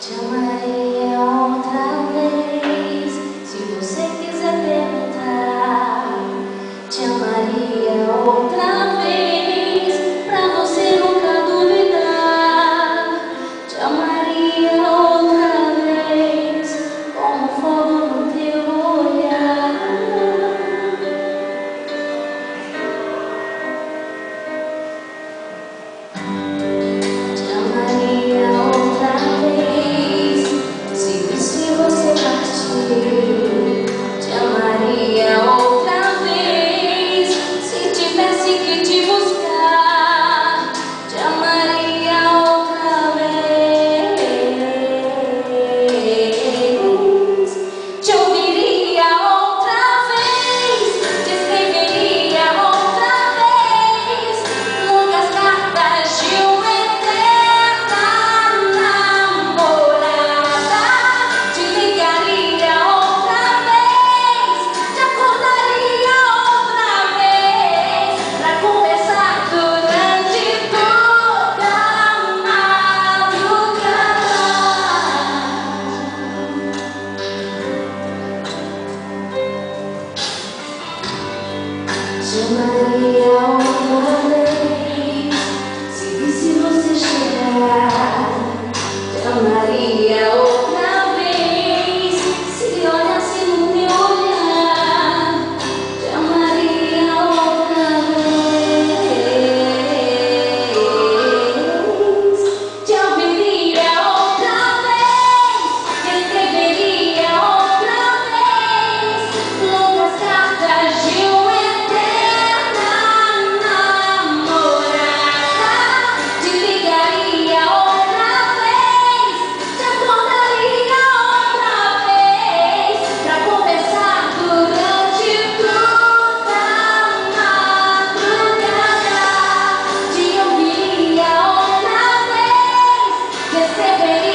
Te amaria outra vez, se você quiser perguntar. Te amaria outra vez, pra você nunca duvidar. Te amaria outra vez, como fogo no teu olhar. Te amaria outra vez, se você partir. Te amaria outra vez, se tivesse que te buscar. Te amaria outra vez, te ouviria outra vez, te escreveria outra vez longas cartas de uma eterna namorada. Te ligaria outra vez, te acordaria outra vez pra conversar durante toda a madrugada. Te amaria outra vez, se você chegar. Te amaria outra vez, se olhasse no meu olhar. Te amaria outra vez, te ouviria outra vez, te escreveria outra vez longas cartas de uma eterna namorada. Te ligaria outra vez, te acordaria outra vez pra conversar durante toda a madrugada. Te ouviria outra vez, te escreveria